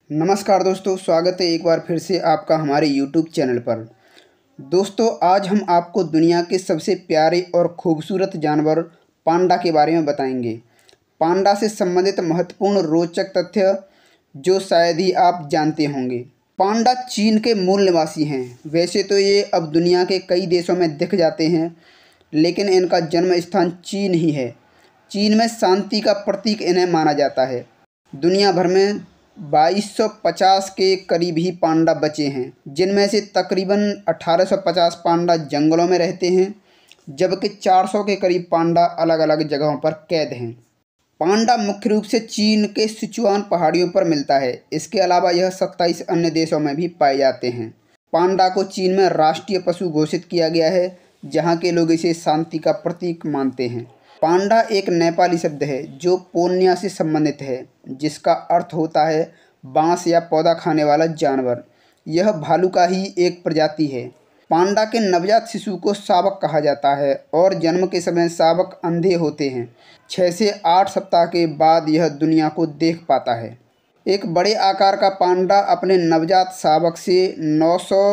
नमस्कार दोस्तों, स्वागत है एक बार फिर से आपका हमारे YouTube चैनल पर। दोस्तों, आज हम आपको दुनिया के सबसे प्यारे और खूबसूरत जानवर पांडा के बारे में बताएंगे। पांडा से संबंधित महत्वपूर्ण रोचक तथ्य जो शायद ही आप जानते होंगे। पांडा चीन के मूल निवासी हैं। वैसे तो ये अब दुनिया के कई देशों में दिख जाते हैं, लेकिन इनका जन्म स्थान चीन ही है। चीन में शांति का प्रतीक इन्हें माना जाता है। दुनिया भर में 2250 के करीब ही पांडा बचे हैं, जिनमें से तकरीबन 1850 पांडा जंगलों में रहते हैं, जबकि 400 के करीब पांडा अलग अलग जगहों पर कैद हैं। पांडा मुख्य रूप से चीन के सिचुआन पहाड़ियों पर मिलता है। इसके अलावा यह 27 अन्य देशों में भी पाए जाते हैं। पांडा को चीन में राष्ट्रीय पशु घोषित किया गया है, जहाँ के लोग इसे शांति का प्रतीक मानते हैं। पांडा एक नेपाली शब्द है जो पोन्या से संबंधित है, जिसका अर्थ होता है बांस या पौधा खाने वाला जानवर। यह भालू का ही एक प्रजाति है। पांडा के नवजात शिशु को शावक कहा जाता है और जन्म के समय शावक अंधे होते हैं। 6 से 8 सप्ताह के बाद यह दुनिया को देख पाता है। एक बड़े आकार का पांडा अपने नवजात शावक से 900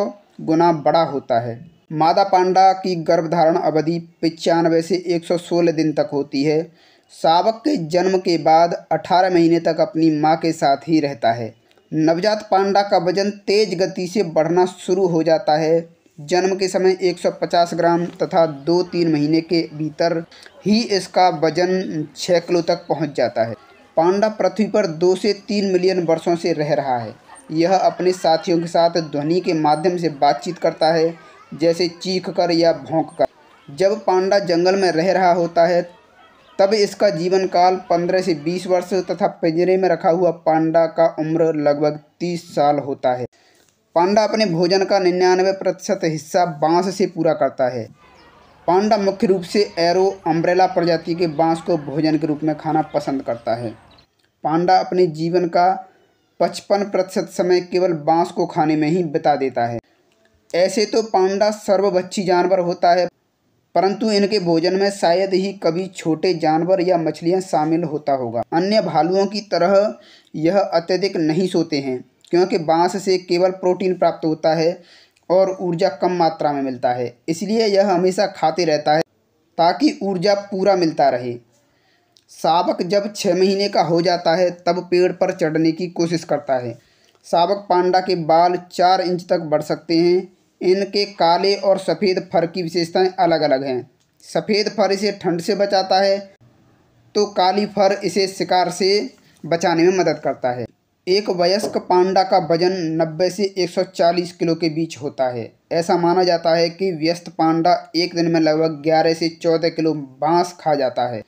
गुना बड़ा होता है। मादा पांडा की गर्भधारण अवधि 95 से 116 दिन तक होती है। शावक के जन्म के बाद 18 महीने तक अपनी मां के साथ ही रहता है। नवजात पांडा का वजन तेज गति से बढ़ना शुरू हो जाता है। जन्म के समय 150 ग्राम तथा 2-3 महीने के भीतर ही इसका वजन 6 किलो तक पहुंच जाता है। पांडा पृथ्वी पर 2 से 3 मिलियन वर्षों से रह रहा है। यह अपने साथियों के साथ ध्वनि के माध्यम से बातचीत करता है, जैसे चीख कर या भौंक कर। जब पांडा जंगल में रह रहा होता है तब इसका जीवन काल 15 से 20 वर्ष तथा पिंजरे में रखा हुआ पांडा का उम्र लगभग 30 साल होता है। पांडा अपने भोजन का 99% हिस्सा बांस से पूरा करता है। पांडा मुख्य रूप से एरो अम्ब्रेला प्रजाति के बांस को भोजन के रूप में खाना पसंद करता है। पांडा अपने जीवन का 55% समय केवल बांस को खाने में ही बिता देता है। ऐसे तो पांडा सर्वभक्षी जानवर होता है, परंतु इनके भोजन में शायद ही कभी छोटे जानवर या मछलियां शामिल होता होगा। अन्य भालुओं की तरह यह अत्यधिक नहीं सोते हैं, क्योंकि बांस से केवल प्रोटीन प्राप्त होता है और ऊर्जा कम मात्रा में मिलता है। इसलिए यह हमेशा खाते रहता है ताकि ऊर्जा पूरा मिलता रहे। शावक जब 6 महीने का हो जाता है तब पेड़ पर चढ़ने की कोशिश करता है। शावक पांडा के बाल 4 इंच तक बढ़ सकते हैं। इनके काले और सफ़ेद फर की विशेषताएं अलग अलग हैं। सफ़ेद फर इसे ठंड से बचाता है, तो काली फर इसे शिकार से बचाने में मदद करता है। एक वयस्क पांडा का वजन 90 से 140 किलो के बीच होता है। ऐसा माना जाता है कि व्यस्त पांडा एक दिन में लगभग 11 से 14 किलो बांस खा जाता है।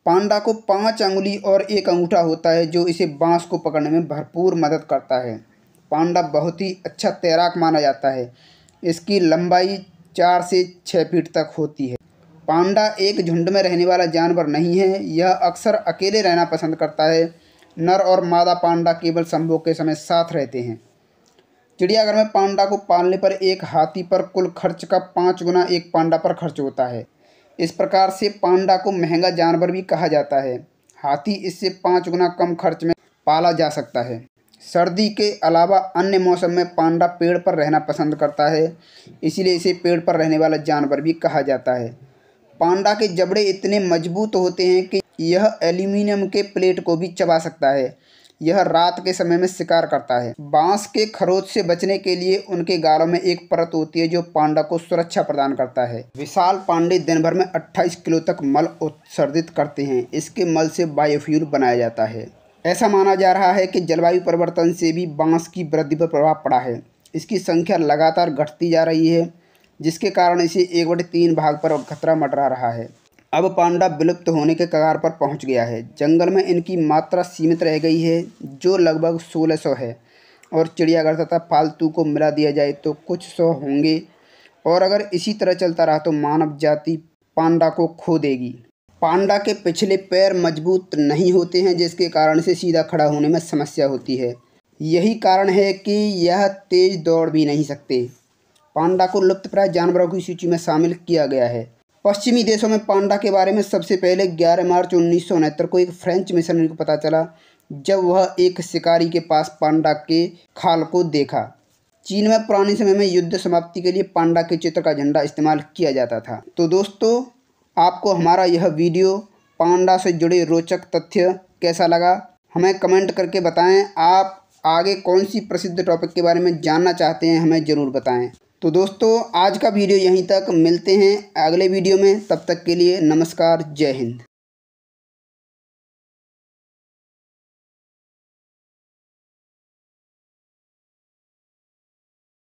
पांडा को 5 अंगुली और 1 अंगूठा होता है, जो इसे बांस को पकड़ने में भरपूर मदद करता है। पांडा बहुत ही अच्छा तैराक माना जाता है। इसकी लंबाई 4 से 6 फीट तक होती है। पांडा एक झुंड में रहने वाला जानवर नहीं है। यह अक्सर अकेले रहना पसंद करता है। नर और मादा पांडा केवल संभोग के समय साथ रहते हैं। चिड़ियाघर में पांडा को पालने पर एक हाथी पर कुल खर्च का 5 गुना एक पांडा पर खर्च होता है। इस प्रकार से पांडा को महंगा जानवर भी कहा जाता है। हाथी इससे 5 गुना कम खर्च में पाला जा सकता है। सर्दी के अलावा अन्य मौसम में पांडा पेड़ पर रहना पसंद करता है, इसीलिए इसे पेड़ पर रहने वाला जानवर भी कहा जाता है। पांडा के जबड़े इतने मजबूत होते हैं कि यह एल्यूमीनियम के प्लेट को भी चबा सकता है। यह रात के समय में शिकार करता है। बांस के खरोच से बचने के लिए उनके गालों में एक परत होती है जो पांडा को सुरक्षा प्रदान करता है। विशाल पांडे दिन भर में 28 किलो तक मल उत्सर्जित करते हैं। इसके मल से बायोफ्यूल बनाया जाता है। ऐसा माना जा रहा है कि जलवायु परिवर्तन से भी बांस की वृद्धि पर प्रभाव पड़ा है। इसकी संख्या लगातार घटती जा रही है, जिसके कारण इसे 1/3 भाग पर खतरा मंडरा रहा है। अब पांडा विलुप्त होने के कगार पर पहुंच गया है। जंगल में इनकी मात्रा सीमित रह गई है, जो लगभग 1600 है, और चिड़ियाघर तथा पालतू को मिला दिया जाए तो कुछ 100 होंगे। और अगर इसी तरह चलता रहा तो मानव जाति पांडा को खो देगी। पांडा के पिछले पैर मजबूत नहीं होते हैं, जिसके कारण से सीधा खड़ा होने में समस्या होती है। यही कारण है कि यह तेज दौड़ भी नहीं सकते। पांडा को लुप्तप्राय जानवरों की सूची में शामिल किया गया है। पश्चिमी देशों में पांडा के बारे में सबसे पहले 11 मार्च 1969 को एक फ्रेंच मिशनरी को पता चला, जब वह एक शिकारी के पास पांडा के खाल को देखा। चीन में पुराने समय में युद्ध समाप्ति के लिए पांडा के चित्र का झंडा इस्तेमाल किया जाता था। तो दोस्तों, आपको हमारा यह वीडियो पांडा से जुड़े रोचक तथ्य कैसा लगा, हमें कमेंट करके बताएं। आप आगे कौन सी प्रसिद्ध टॉपिक के बारे में जानना चाहते हैं, हमें ज़रूर बताएं। तो दोस्तों, आज का वीडियो यहीं तक, मिलते हैं अगले वीडियो में। तब तक के लिए नमस्कार, जय हिंद।